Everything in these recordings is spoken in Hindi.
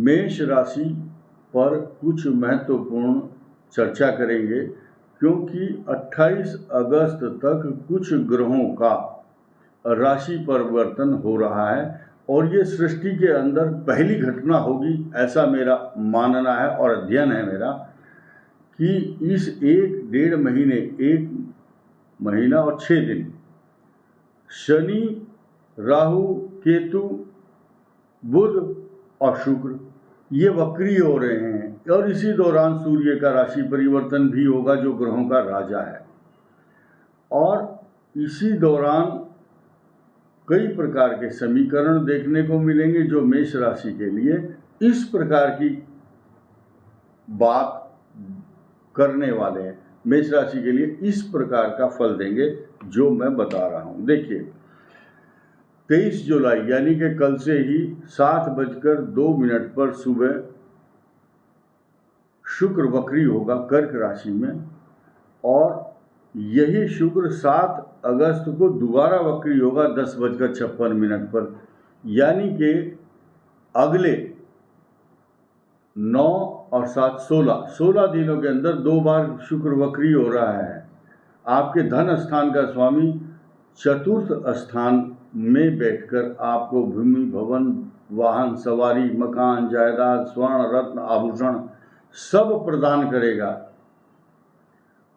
मेष राशि पर कुछ महत्वपूर्ण चर्चा करेंगे, क्योंकि 28 अगस्त तक कुछ ग्रहों का राशि परिवर्तन हो रहा है और ये सृष्टि के अंदर पहली घटना होगी, ऐसा मेरा मानना है और अध्ययन है मेरा कि इस 1-1.5 महीने, 1 महीना और 6 दिन शनि, राहु, केतु, बुध और शुक्र ये वक्री हो रहे हैं और इसी दौरान सूर्य का राशि परिवर्तन भी होगा जो ग्रहों का राजा है। और इसी दौरान कई प्रकार के समीकरण देखने को मिलेंगे जो मेष राशि के लिए इस प्रकार की बात करने वाले हैं, मेष राशि के लिए इस प्रकार का फल देंगे जो मैं बता रहा हूं। देखिए, 23 जुलाई यानी कि कल से ही 7:02 पर सुबह शुक्र वक्री होगा कर्क राशि में और यही शुक्र 7 अगस्त को दोबारा वक्री होगा 10:56 पर, यानी कि अगले 9 और 7 16 दिनों के अंदर 2 बार शुक्र वक्री हो रहा है। आपके धन स्थान का स्वामी चतुर्थ स्थान में बैठकर आपको भूमि, भवन, वाहन, सवारी, मकान, जायदाद, स्वर्ण, रत्न, आभूषण सब प्रदान करेगा।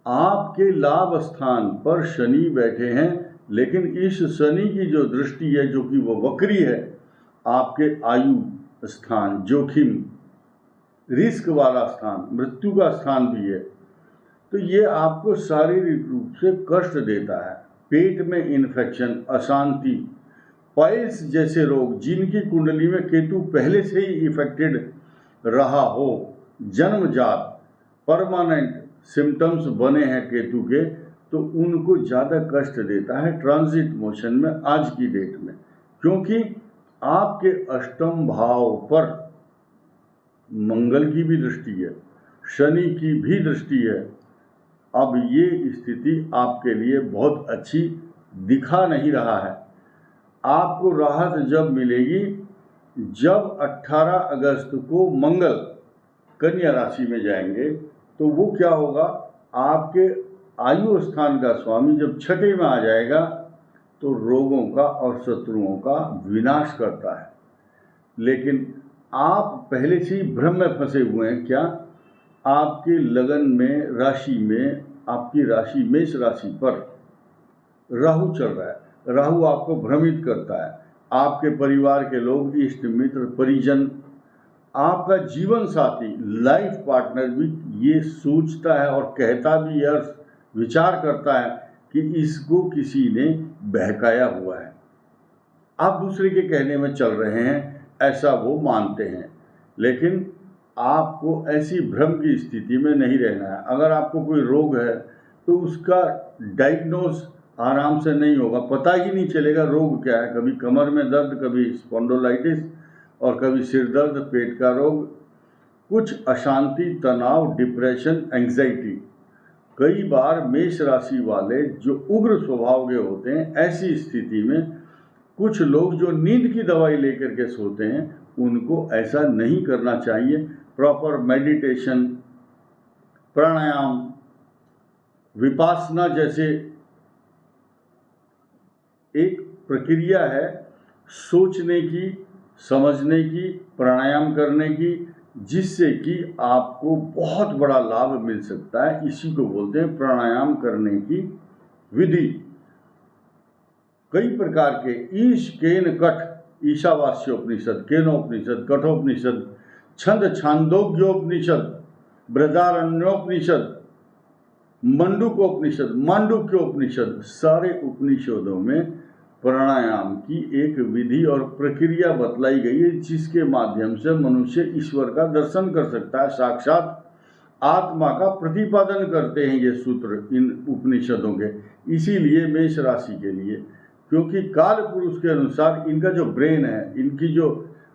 आपके लाभ स्थान पर शनि बैठे हैं, लेकिन इस शनि की जो दृष्टि है जो कि वो वक्री है, आपके आयु स्थान, जोखिम, रिस्क वाला स्थान, मृत्यु का स्थान भी है, तो ये आपको शारीरिक रूप से कष्ट देता है। पेट में इन्फेक्शन, अशांति, पाइल्स जैसे रोग जिनकी कुंडली में केतु पहले से ही इफेक्टेड रहा हो, जन्मजात परमानेंट सिम्टम्स बने हैं केतु के, तो उनको ज़्यादा कष्ट देता है ट्रांजिट मोशन में आज की डेट में, क्योंकि आपके अष्टम भाव पर मंगल की भी दृष्टि है, शनि की भी दृष्टि है। अब ये स्थिति आपके लिए बहुत अच्छी दिखा नहीं रहा है। आपको राहत जब मिलेगी जब 18 अगस्त को मंगल कन्या राशि में जाएंगे, तो वो क्या होगा, आपके आयु स्थान का स्वामी जब छठे में आ जाएगा तो रोगों का और शत्रुओं का विनाश करता है। लेकिन आप पहले से ही भ्रम में फंसे हुए हैं। क्या? आपके लगन में, राशि में, आपकी राशि मेष राशि पर राहु चल रहा है। राहु आपको भ्रमित करता है। आपके परिवार के लोग, इष्ट मित्र, परिजन, आपका जीवन साथी, लाइफ पार्टनर भी ये सोचता है और कहता भी है और विचार करता है कि इसको किसी ने बहकाया हुआ है। आप दूसरे के कहने में चल रहे हैं, ऐसा वो मानते हैं, लेकिन आपको ऐसी भ्रम की स्थिति में नहीं रहना है। अगर आपको कोई रोग है तो उसका डायग्नोज आराम से नहीं होगा, पता ही नहीं चलेगा रोग क्या है। कभी कमर में दर्द, कभी स्पॉन्डोलाइटिस और कभी सिर दर्द, पेट का रोग, कुछ अशांति, तनाव, डिप्रेशन, एंग्जाइटी। कई बार मेष राशि वाले जो उग्र स्वभाव के होते हैं, ऐसी स्थिति में कुछ लोग जो नींद की दवाई लेकर के सोते हैं, उनको ऐसा नहीं करना चाहिए। प्रॉपर मेडिटेशन, प्राणायाम, विपासना जैसे एक प्रक्रिया है सोचने की, समझने की, प्राणायाम करने की, जिससे कि आपको बहुत बड़ा लाभ मिल सकता है। इसी को बोलते हैं प्राणायाम करने की विधि। कई प्रकार के ईश, केन, कठ, ईशावास्योपनिषद, केनोपनिषद, कठोपनिषद, छंद छांदोग्योपनिषद, बृहदारण्योपनिषद, मंडूकोपनिषद, मांडुक्योपनिषद, सारे उपनिषदों में प्राणायाम की एक विधि और प्रक्रिया बतलाई गई है, जिसके माध्यम से मनुष्य ईश्वर का दर्शन कर सकता है। साक्षात आत्मा का प्रतिपादन करते हैं ये सूत्र इन उपनिषदों के। इसीलिए मेष राशि के लिए, क्योंकि काल पुरुष के अनुसार इनका जो ब्रेन है, इनकी जो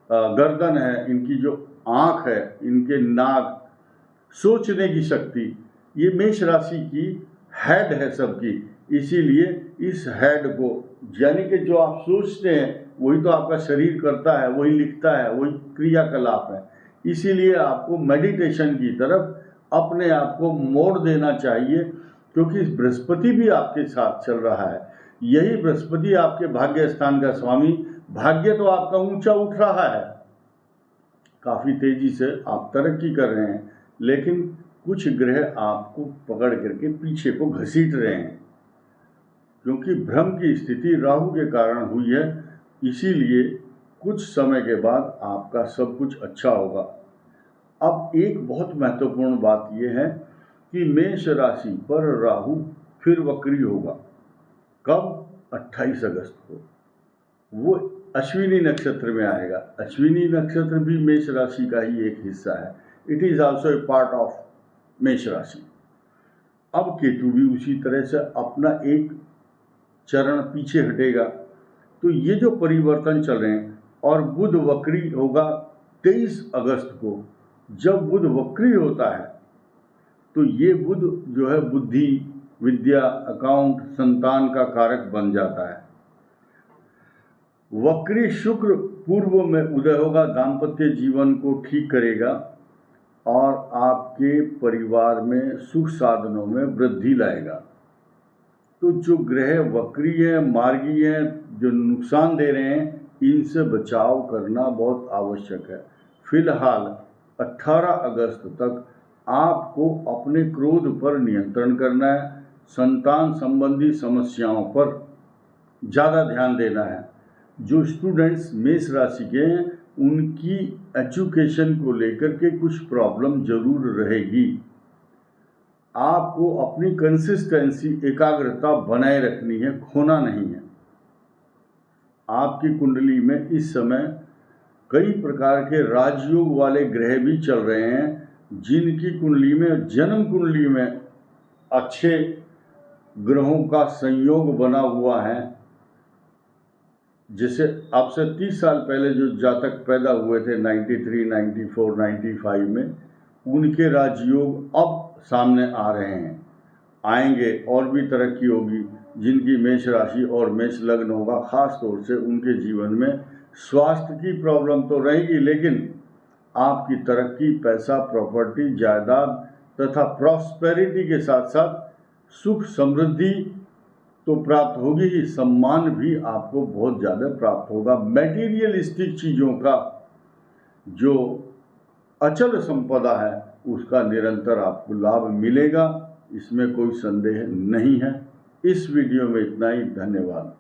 गर्दन है, इनकी जो आँख है, इनके नाक, सोचने की शक्ति, ये मेष राशि की हेड है सबकी। इसीलिए इस हेड को, यानी कि जो आप सोचते हैं वही तो आपका शरीर करता है, वही लिखता है, वही क्रियाकलाप है। इसीलिए आपको मेडिटेशन की तरफ अपने आप को मोड़ देना चाहिए, क्योंकि बृहस्पति भी आपके साथ चल रहा है। यही बृहस्पति आपके भाग्य स्थान का स्वामी, भाग्य तो आपका ऊंचा उठ रहा है, काफ़ी तेजी से आप तरक्की कर रहे हैं, लेकिन कुछ ग्रह आपको पकड़ करके पीछे को घसीट रहे हैं, क्योंकि भ्रम की स्थिति राहु के कारण हुई है। इसीलिए कुछ समय के बाद आपका सब कुछ अच्छा होगा। अब एक बहुत महत्वपूर्ण बात यह है कि मेष राशि पर राहु फिर वक्री होगा। कब? 28 अगस्त को। वो अश्विनी नक्षत्र में आएगा। अश्विनी नक्षत्र भी मेष राशि का ही एक हिस्सा है। It is also a part of मेष राशि। अब केतु भी उसी तरह से अपना एक चरण पीछे हटेगा। तो ये जो परिवर्तन चल रहे हैं, और बुध वक्री होगा 23 अगस्त को। जब बुध वक्री होता है तो ये बुध जो है बुद्धि, विद्या, अकाउंट, संतान का कारक बन जाता है। वक्री शुक्र पूर्व में उदय होगा, दाम्पत्य जीवन को ठीक करेगा और आपके परिवार में सुख साधनों में वृद्धि लाएगा। तो जो ग्रह वक्री है, मार्गी है, जो नुकसान दे रहे हैं, इनसे बचाव करना बहुत आवश्यक है। फिलहाल 18 अगस्त तक आपको अपने क्रोध पर नियंत्रण करना है, संतान संबंधी समस्याओं पर ज़्यादा ध्यान देना है। जो स्टूडेंट्स मेष राशि के हैं, उनकी एजुकेशन को लेकर के कुछ प्रॉब्लम जरूर रहेगी। आपको अपनी कंसिस्टेंसी, एकाग्रता बनाए रखनी है, खोना नहीं है। आपकी कुंडली में इस समय कई प्रकार के राजयोग वाले ग्रह भी चल रहे हैं, जिनकी कुंडली में, जन्म कुंडली में अच्छे ग्रहों का संयोग बना हुआ है। जैसे आपसे 30 साल पहले जो जातक पैदा हुए थे 93, 94, 95 में, उनके राजयोग अब सामने आ रहे हैं, आएंगे और भी तरक्की होगी। जिनकी मेष राशि और मेष लग्न होगा, खास तौर से उनके जीवन में स्वास्थ्य की प्रॉब्लम तो रहेगी, लेकिन आपकी तरक्की, पैसा, प्रॉपर्टी, जायदाद तथा प्रॉस्पेरिटी के साथ साथ सुख समृद्धि तो प्राप्त होगी ही, सम्मान भी आपको बहुत ज़्यादा प्राप्त होगा। मैटीरियलिस्टिक चीज़ों का जो अचल संपदा है, उसका निरंतर आपको लाभ मिलेगा, इसमें कोई संदेह नहीं है। इस वीडियो में इतना ही। धन्यवाद।